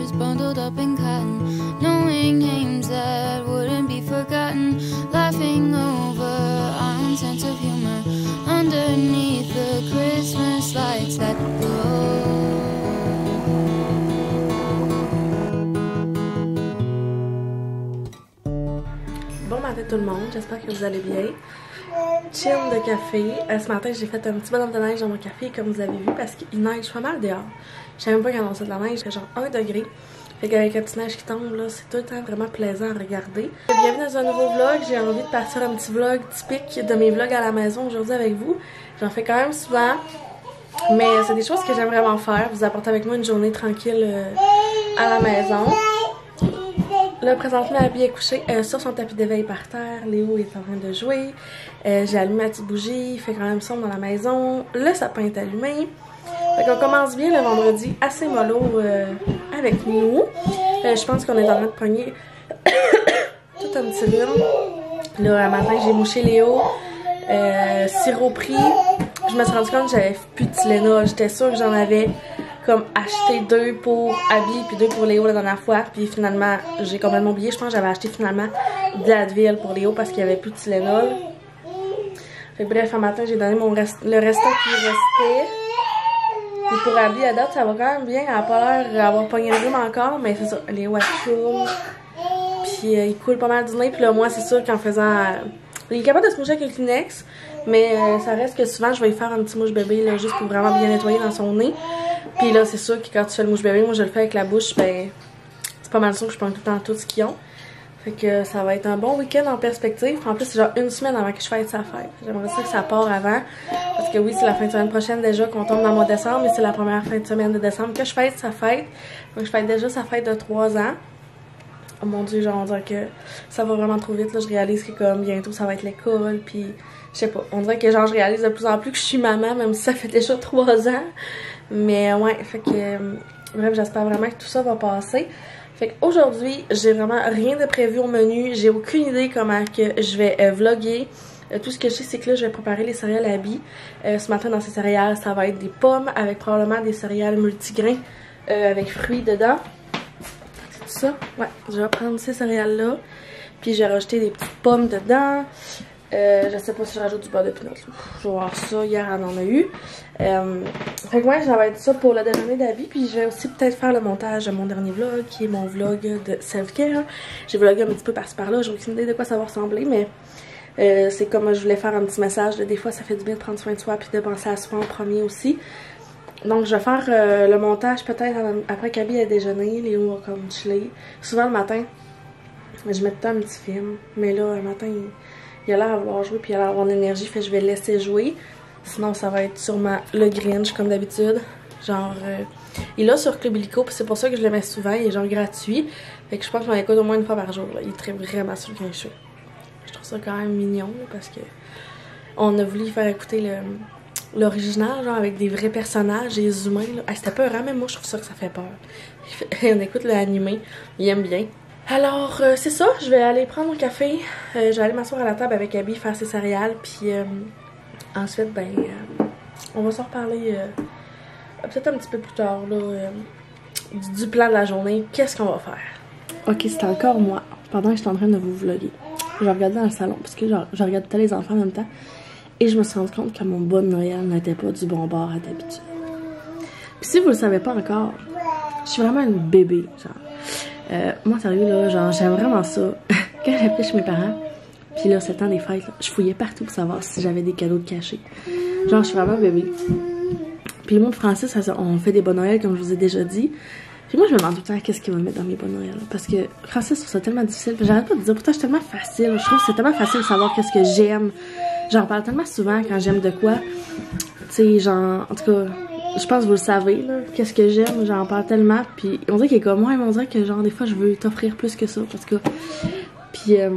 years bundled up in cotton, knowing names that wouldn't be forgotten, laughing over our own sense of humor underneath the Christmas lights that glow. Bon matin tout le monde, j'espère que vous allez bien. Chill de café. Ce matin, j'ai fait un petit bonhomme de neige dans mon café, comme vous avez vu, parce qu'il neige pas mal dehors. Je savais même pas qu'il annonçait de la neige, c'est genre 1 degré. Fait qu'avec la petite neige qui tombe, là, c'est tout le temps vraiment plaisant à regarder. Bienvenue dans un nouveau vlog. J'ai envie de partir un petit vlog typique de mes vlogs à la maison aujourd'hui avec vous. J'en fais quand même souvent, mais c'est des choses que j'aime vraiment faire. Vous apporter avec moi une journée tranquille à la maison. Là, présentement, Abby est couchée sur son tapis d'éveil par terre. Léo est en train de jouer. J'ai allumé ma petite bougie. Il fait quand même sombre dans la maison. Le sapin est allumé. Fait qu'on commence bien le vendredi, assez mollo avec nous. Je pense qu'on est en train de pogner tout un petit rhume. Là, un matin, j'ai mouché Léo. Sirop pris. Je me suis rendu compte que j'avais plus de Tylenol. J'étais sûre que j'en avais comme acheté 2 pour Abby puis 2 pour Léo la dernière fois, puis finalement j'ai complètement oublié. Je pense que j'avais acheté finalement de l'Advil pour Léo parce qu'il n'y avait plus de Tylenol. Fait que bref, un matin j'ai donné le restant qui restait. Et pour Abby à date ça va quand même bien, elle a pas l'air d'avoir pogné le rhume encore, mais c'est ça, Léo tourne, puis il coule pas mal du nez, puis là moi c'est sûr qu'en faisant... il est capable de se moucher avec le Kleenex, mais ça reste que souvent je vais lui faire un petit mouche bébé là, juste pour vraiment bien nettoyer dans son nez. Puis là, c'est sûr que quand tu fais le mouche bébé, moi je le fais avec la bouche, ben c'est pas mal sûr que je prends tout le temps tout ce qu'ils ont. Fait que ça va être un bon week-end en perspective. En plus, c'est genre une semaine avant que je fasse sa fête. J'aimerais ça que ça part avant. Parce que oui, c'est la fin de semaine prochaine déjà qu'on tombe dans le mois de décembre, mais c'est la première fin de semaine de décembre que je fête sa fête. Donc je fête déjà sa fête de 3 ans. Oh mon dieu, genre on dirait que ça va vraiment trop vite. Là, je réalise que comme bientôt ça va être l'école, puis je sais pas. On dirait que genre je réalise de plus en plus que je suis maman, même si ça fait déjà 3 ans. Mais ouais, fait que bref, j'espère vraiment que tout ça va passer. Fait qu'aujourd'hui, j'ai vraiment rien de prévu au menu. J'ai aucune idée comment que je vais vlogger. Tout ce que je sais, c'est que là, je vais préparer les céréales à Abby. Ce matin, dans ces céréales, ça va être des pommes avec probablement des céréales multigrains avec fruits dedans. C'est tout ça. Ouais, je vais prendre ces céréales-là. Puis je vais rajouter des petites pommes dedans. Je sais pas si je rajoute du beurre de pinot. Je vais voir ça. Hier, on en a eu. Fait que moi, ça va être ça pour le déjeuner d'Abby. Puis je vais aussi peut-être faire le montage de mon dernier vlog, qui est mon vlog de self-care. J'ai vlogué un petit peu par-ci par-là. J'ai aucune idée de quoi ça va ressembler, mais c'est comme je voulais faire un petit message. Des fois, ça fait du bien de prendre soin de soi puis de penser à soi en premier aussi. Donc, je vais faire le montage peut-être après qu'Abby ait déjeuné. Léo va comme chiller. Souvent, le matin, je mets tout un petit film. Mais là, le matin, il a l'air à vouloir jouer puis il a l'air d'avoir de l'énergie, fait que je vais le laisser jouer. Sinon, ça va être sûrement le Grinch comme d'habitude. Genre, il est sur Club Illico, puis c'est pour ça que je le mets souvent. Il est genre gratuit. Fait que je pense que j'en écoute au moins une fois par jour. Là. Il est très vraiment sur le Grinch. Je trouve ça quand même mignon là, parce que on a voulu faire écouter l'original, genre avec des vrais personnages, des humains. C'était peur, hein? Même moi, je trouve ça que ça fait peur. On écoute l'animé. Il aime bien. Alors, c'est ça, je vais aller prendre mon café, je vais aller m'asseoir à la table avec Abby, faire ses céréales, puis ensuite, ben, on va s'en reparler peut-être un petit peu plus tard, là, du plan de la journée, qu'est-ce qu'on va faire. Ok, c'est encore moi, pendant que je suis en train de vous vlogger. Je regardais dans le salon, parce que je regarde tous les enfants en même temps, et je me suis rendu compte que mon bas de Noël n'était pas du bon bord à d'habitude. Puis si vous le savez pas encore, je suis vraiment une bébé, genre. Moi, sérieux, là, genre, j'aime vraiment ça. Quand j'habitais chez mes parents, puis là, c'est le temps des fêtes, là, je fouillais partout pour savoir si j'avais des cadeaux de cachés. Genre, je suis vraiment bébé. Puis moi, Francis, on fait des bons Noël, comme je vous ai déjà dit. Puis moi, je me demande tout le temps qu'est-ce qu'il va mettre dans mes bons Noël. Parce que Francis trouve ça tellement difficile. J'arrête pas de dire, pourtant, c'est tellement facile. Je trouve que c'est tellement facile de savoir qu'est-ce que j'aime. J'en parle tellement souvent quand j'aime de quoi. Tu sais, genre, en tout cas... Je pense que vous le savez, là, qu'est-ce que j'aime, j'en parle tellement, puis on dirait qu'il est comme moi, mais on dirait que genre des fois je veux t'offrir plus que ça, parce que... Puis là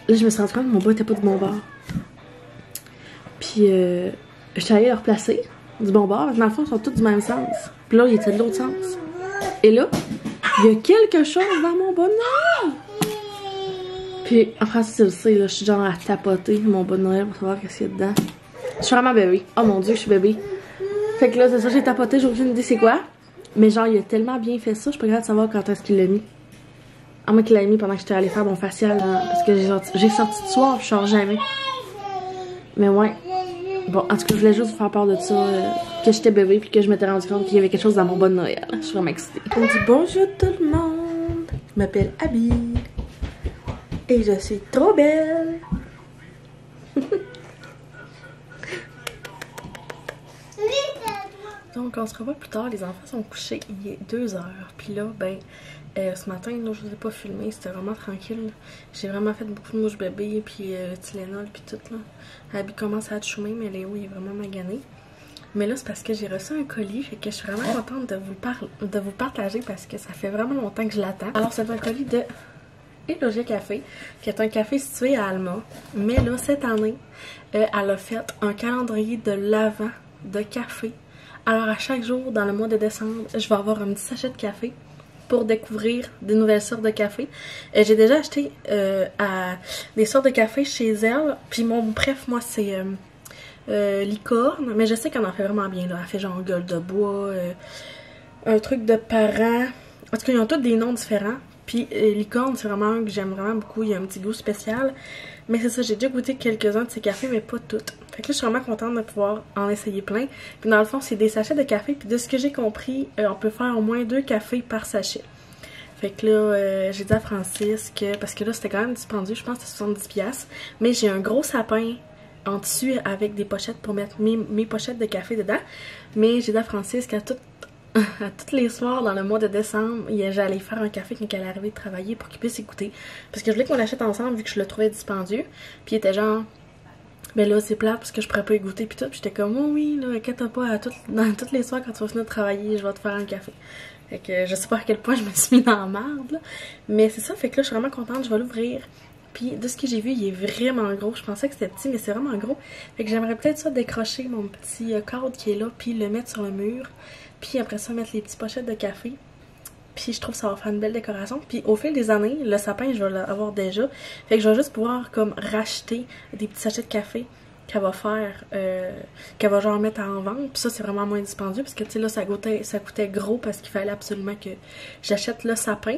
je me suis rendu compte que mon bas était pas du bon bord. Puis je suis allée le replacer du bon bord, dans le fond ils sont tous du même sens. Puis là il était de l'autre sens. Et là, il y a quelque chose dans mon bas de Noël! Puis en français tu le sais, là, je suis genre à tapoter mon bas de Noël pour savoir qu'est-ce qu'il y a dedans. Je suis vraiment bébé. Oh mon dieu, je suis bébé. Fait que là, c'est ça, j'ai tapoté, j'ai aucune idée c'est quoi. Mais genre, il a tellement bien fait ça, je suis pas capable de savoir quand est-ce qu'il l'a mis. À moins qu'il l'ait mis pendant que j'étais allée faire mon facial, hein, parce que j'ai sorti de soir, je sors jamais. Mais ouais. Bon, en tout cas, je voulais juste vous faire part de ça, que j'étais bébé puis que je m'étais rendu compte qu'il y avait quelque chose dans mon bon Noël. Je suis vraiment excitée. On dit bonjour tout le monde. Je m'appelle Abby. Et je suis trop belle. Donc, on se revoit plus tard. Les enfants sont couchés. Il est 2h. Puis là, ben, ce matin, là, je vous ai pas filmé. C'était vraiment tranquille. J'ai vraiment fait beaucoup de mouches bébé. Puis le Tylenol, puis tout, là. Abby commence à être chômée, mais Léo, il est vraiment magané. Mais là, c'est parce que j'ai reçu un colis. Fait que je suis vraiment contente de vous partager parce que ça fait vraiment longtemps que je l'attends. Alors, c'est un colis de Élogia Café, qui est un café situé à Alma. Mais là, cette année, elle a fait un calendrier de l'Avent de café. Alors, à chaque jour, dans le mois de décembre, je vais avoir un petit sachet de café pour découvrir des nouvelles sortes de café. J'ai déjà acheté des sortes de café chez elle. Puis mon bref, moi, c'est licorne. Mais je sais qu'elle en fait vraiment bien, là. Elle fait genre gueule de bois, un truc de parents. En tout cas, ils ont tous des noms différents. Puis licorne, c'est vraiment un que j'aime vraiment beaucoup. Il y a un petit goût spécial. Mais c'est ça, j'ai déjà goûté quelques-uns de ces cafés, mais pas toutes. Fait que là, je suis vraiment contente de pouvoir en essayer plein. Puis dans le fond, c'est des sachets de café. Puis de ce que j'ai compris, on peut faire au moins 2 cafés par sachet. Fait que là, j'ai dit à Francis que... Parce que là, c'était quand même dispendieux, je pense que c'était 70$. Mais j'ai un gros sapin en tissu avec des pochettes pour mettre mes pochettes de café dedans. Mais j'ai dit à Francis qu'à tous les soirs dans le mois de décembre, j'allais faire un café quand elle arrivait de travailler pour qu'il puisse écouter. Parce que je voulais qu'on l'achète ensemble vu que je le trouvais dispendieux. Puis il était genre, ben là c'est plate parce que je pourrais pas y goûter puis tout. Puis j'étais comme, oh oui, là, inquiète pas, dans tous les soirs quand tu vas finir de travailler, je vais te faire un café. Fait que je sais pas à quel point je me suis mis dans la merde, là. Mais c'est ça, fait que là je suis vraiment contente, je vais l'ouvrir. Puis de ce que j'ai vu, il est vraiment gros. Je pensais que c'était petit, mais c'est vraiment gros. Fait que j'aimerais peut-être ça décrocher mon petit cadre qui est là, puis le mettre sur le mur. Puis après ça, mettre les petites pochettes de café. Puis je trouve que ça va faire une belle décoration. Puis au fil des années, le sapin, je vais l'avoir déjà. Fait que je vais juste pouvoir comme racheter des petits sachets de café qu'elle va faire, qu'elle va genre mettre en vente. Puis ça, c'est vraiment moins dispendieux parce que tu sais là, ça coûtait gros parce qu'il fallait absolument que j'achète le sapin.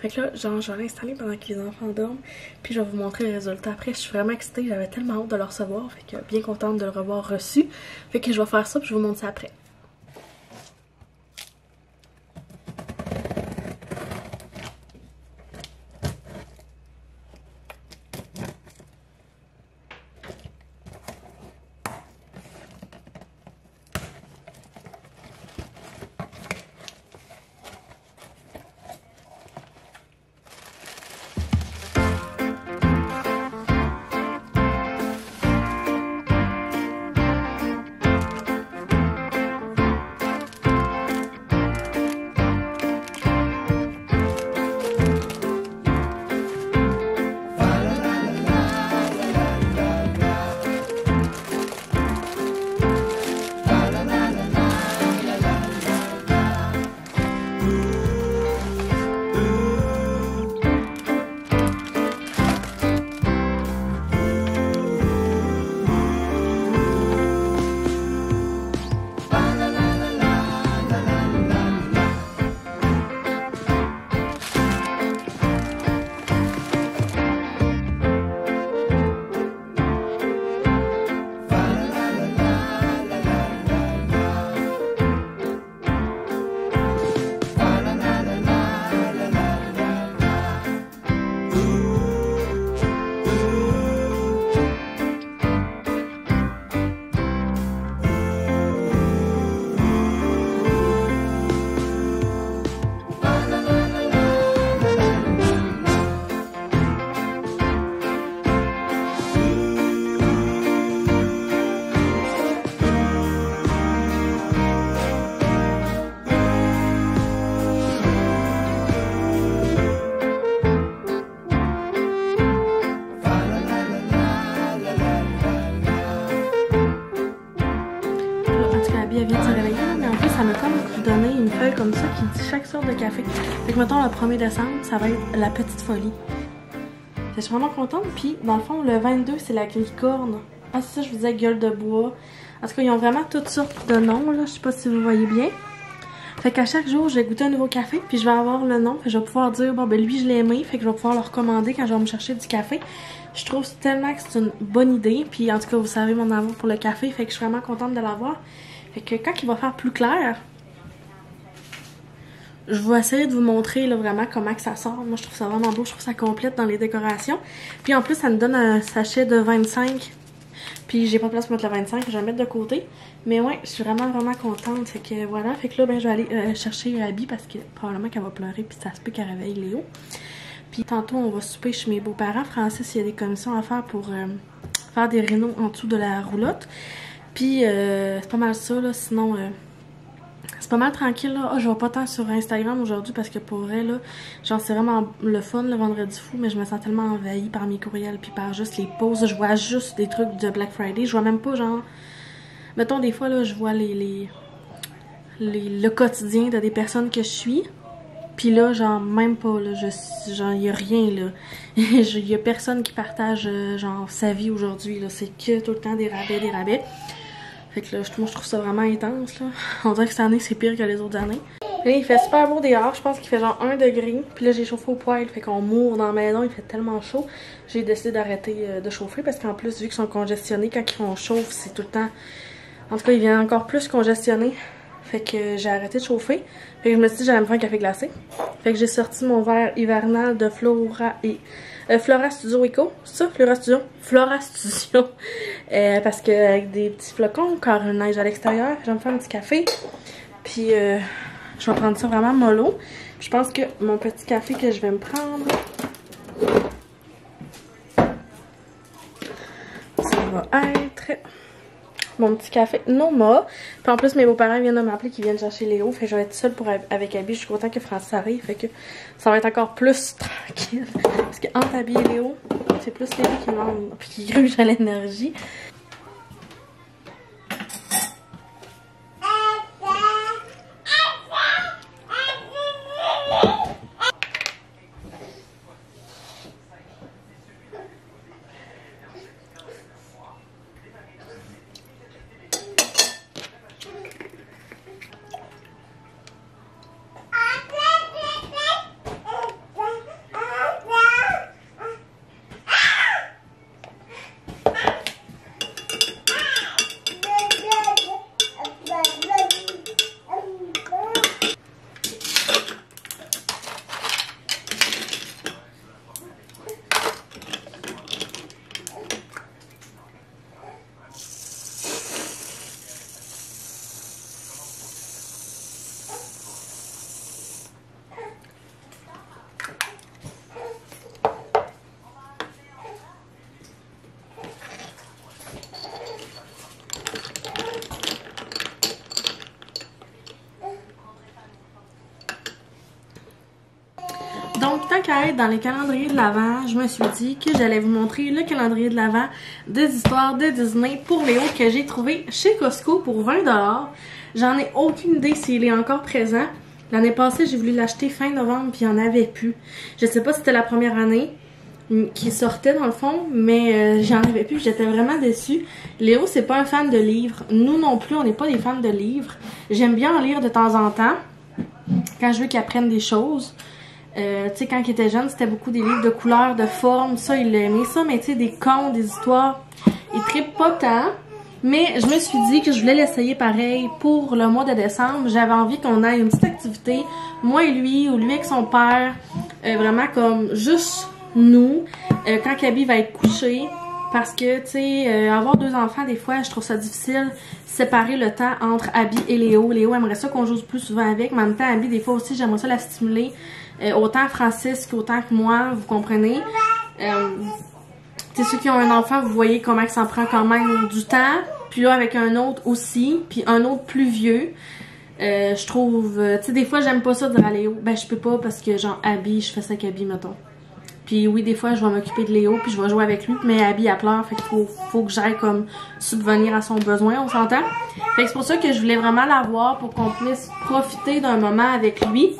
Fait que là, genre, je vais l'installer pendant que les enfants dorment. Puis je vais vous montrer le résultat après. Je suis vraiment excitée, j'avais tellement hâte de le recevoir. Fait que bien contente de le revoir reçu. Fait que je vais faire ça puis je vous montre ça après. Elle vient de se réveiller, mais en plus, ça m'a comme donné une feuille comme ça qui dit chaque sorte de café. Fait que mettons, le 1er décembre, ça va être la petite folie. Je suis vraiment contente. Puis, dans le fond, le 22, c'est la licorne. Ah, c'est ça, je vous disais, gueule de bois. En tout cas, ils ont vraiment toutes sortes de noms, là. Je sais pas si vous voyez bien. Fait qu'à chaque jour, je vais goûter un nouveau café, puis je vais avoir le nom, puis je vais pouvoir dire, bon ben lui je l'ai aimé, fait que je vais pouvoir le recommander quand je vais me chercher du café. Je trouve tellement que c'est une bonne idée, puis en tout cas vous savez mon amour pour le café, fait que je suis vraiment contente de l'avoir. Fait que quand il va faire plus clair, je vais essayer de vous montrer là, vraiment comment que ça sort. Moi je trouve ça vraiment beau, je trouve ça complète dans les décorations. Puis en plus ça me donne un sachet de 25. Puis j'ai pas de place pour mettre le 25, je vais le mettre de côté. Mais ouais, je suis vraiment contente. Fait que voilà, fait que là ben je vais aller chercher Abby parce que probablement qu'elle va pleurer puis ça se peut qu'elle réveille Léo. Puis tantôt on va souper chez mes beaux-parents. Francis, il y a des commissions à faire pour faire des rénaux en dessous de la roulotte. Puis c'est pas mal ça là, sinon c'est pas mal tranquille là. Oh, je vais pas tant sur Instagram aujourd'hui parce que pour vrai là, genre c'est vraiment le fun le vendredi fou, mais je me sens tellement envahie par mes courriels puis par juste les posts. Je vois juste des trucs de Black Friday. Je vois même pas genre, mettons des fois là, je vois le quotidien de des personnes que je suis. Puis là, genre même pas là, genre y a rien là. Y a personne qui partage genre sa vie aujourd'hui là. C'est que tout le temps des rabais. Fait que là, moi, je trouve ça vraiment intense, là. On dirait que cette année, c'est pire que les autres années. Là, il fait super beau dehors. Je pense qu'il fait genre 1 degré. Puis là, j'ai chauffé au poêle. Fait qu'on mourre dans la maison. Il fait tellement chaud. J'ai décidé d'arrêter de chauffer parce qu'en plus, vu qu'ils sont congestionnés, quand on chauffe, c'est tout le temps... En tout cas, ils viennent encore plus congestionnés. Fait que j'ai arrêté de chauffer. Fait que je me suis dit que j'allais me faire un café glacé. Fait que j'ai sorti mon verre hivernal de Flora Studio Eco, c'est ça? Flora Studio. Parce que avec des petits flocons, quand il neige à l'extérieur, je vais me faire un petit café. Puis je vais prendre ça vraiment mollo. Je pense que mon petit café que je vais me prendre, ça va être mon petit café Noma. Puis en plus, mes beaux-parents viennent de m'appeler qu'ils viennent chercher Léo. Fait que je vais être seule avec Abby. Je suis contente que Francis arrive. Fait que ça va être encore plus tranquille. Parce que entre Abby et Léo, c'est plus Léo qui demande puis qui gruge à l'énergie. Donc, tant qu'à être dans les calendriers de l'Avent, je me suis dit que j'allais vous montrer le calendrier de l'Avent des histoires de Disney pour Léo que j'ai trouvé chez Costco pour 20 $. J'en ai aucune idée s'il est encore présent. L'année passée, j'ai voulu l'acheter fin novembre puis il n'y en avait plus. Je sais pas si c'était la première année qui sortait dans le fond, mais j'en avais plus. J'étais vraiment déçue. Léo, c'est pas un fan de livres. Nous non plus, on n'est pas des fans de livres. J'aime bien en lire de temps en temps quand je veux qu'il apprenne des choses. Tu sais, quand il était jeune, c'était beaucoup des livres de couleurs, de formes, ça, il aimait ça, mais tu sais, des contes, des histoires, il trippe pas tant. Mais je me suis dit que je voulais l'essayer pareil pour le mois de décembre. J'avais envie qu'on aille une petite activité, moi et lui, ou lui avec son père, vraiment comme juste nous, quand Abby va être couchée. Parce que, tu sais, avoir 2 enfants, des fois, je trouve ça difficile, séparer le temps entre Abby et Léo. Léo aimerait ça qu'on joue plus souvent avec, mais en même temps, Abby, des fois aussi, j'aimerais ça la stimuler. Autant Francis qu'autant que moi, vous comprenez. Ceux qui ont un enfant, vous voyez comment ça prend quand même du temps. Puis là, avec un autre aussi, puis un autre plus vieux. Je trouve, tu sais, des fois, j'aime pas ça de dire à Léo, ben je peux pas parce que genre Abby, je fais ça avec Abby, mettons. Puis oui, des fois, je vais m'occuper de Léo, puis je vais jouer avec lui, mais Abby, elle pleure, fait qu'il faut que j'aille comme subvenir à son besoin, on s'entend? Fait que c'est pour ça que je voulais vraiment l'avoir pour qu'on puisse profiter d'un moment avec lui.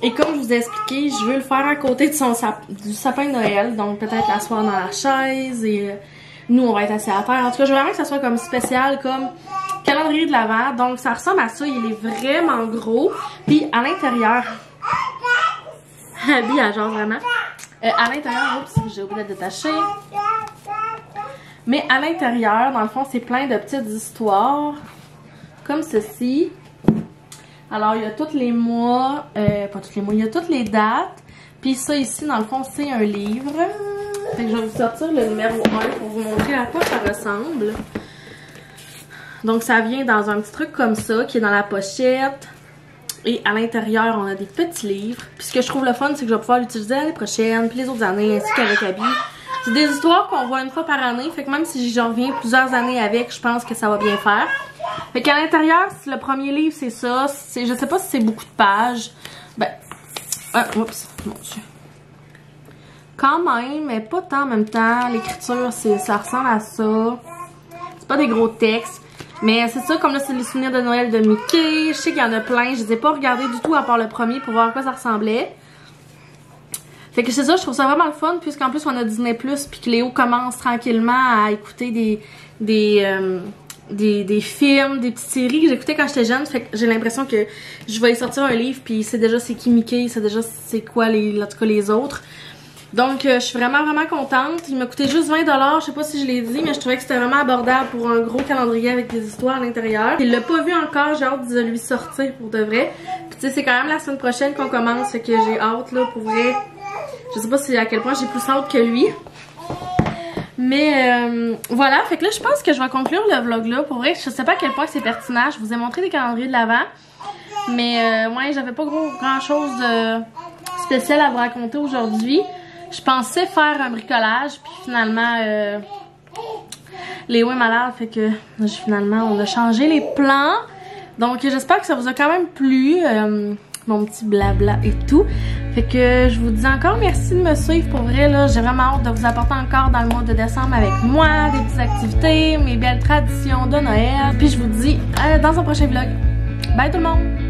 Et comme je vous ai expliqué, je veux le faire à côté de du sapin de Noël, donc peut-être l'asseoir dans la chaise et nous, on va être assis à terre. En tout cas, je veux vraiment que ça soit comme spécial, comme calendrier calendrier de l'Avent. Donc ça ressemble à ça, il est vraiment gros. Puis à l'intérieur, habillageur vraiment. À l'intérieur, oups, j'ai oublié de détacher. Mais à l'intérieur, dans le fond, c'est plein de petites histoires. Comme ceci. Alors, il y a tous les mois, pas tous les mois, il y a toutes les dates. Puis ça ici, dans le fond, c'est un livre. Fait que je vais vous sortir le numéro 1 pour vous montrer à quoi ça ressemble. Donc, ça vient dans un petit truc comme ça, qui est dans la pochette. Et à l'intérieur, on a des petits livres. Puis ce que je trouve le fun, c'est que je vais pouvoir l'utiliser l'année prochaine, puis les autres années, ainsi qu'avec Abby. C'est des histoires qu'on voit une fois par année. Fait que même si j'en reviens plusieurs années avec, je pense que ça va bien faire. Fait qu'à l'intérieur, le premier livre, c'est ça. Je sais pas si c'est beaucoup de pages. Ben, oups, mon Dieu. Quand même, mais pas tant en même temps. L'écriture, ça ressemble à ça. C'est pas des gros textes. Mais c'est ça, comme là, c'est les souvenirs de Noël de Mickey. Je sais qu'il y en a plein. Je les ai pas regardés du tout à part le premier pour voir à quoi ça ressemblait. Fait que c'est ça, je trouve ça vraiment le fun, puisqu'en plus on a Disney+, puis que Léo commence tranquillement à écouter des films, des petites séries que j'écoutais quand j'étais jeune. Fait que j'ai l'impression que je vais y sortir un livre, puis c'est déjà c'est qui Mickey, c'est déjà c'est quoi en tout cas les autres. Donc je suis vraiment contente. Il m'a coûté juste 20 $, je sais pas si je l'ai dit, mais je trouvais que c'était vraiment abordable pour un gros calendrier avec des histoires à l'intérieur. Il l'a pas vu encore, j'ai hâte de lui sortir pour de vrai. Puis tu sais, c'est quand même la semaine prochaine qu'on commence, fait que j'ai hâte là pour vrai. Je sais pas à quel point j'ai plus hâte que lui. Mais voilà, fait que là je pense que je vais conclure le vlog là. Pour vrai, je sais pas à quel point c'est pertinent. Je vous ai montré des calendriers de l'Avent. Mais ouais, j'avais pas grand chose de spécial à vous raconter aujourd'hui. Je pensais faire un bricolage, puis finalement Léo est malade, fait que finalement on a changé les plans. Donc j'espère que ça vous a quand même plu, mon petit blabla et tout. Fait que je vous dis encore merci de me suivre pour vrai là. J'ai vraiment hâte de vous apporter encore dans le mois de décembre avec moi des petites activités, mes belles traditions de Noël. Puis je vous dis dans un prochain vlog. Bye tout le monde!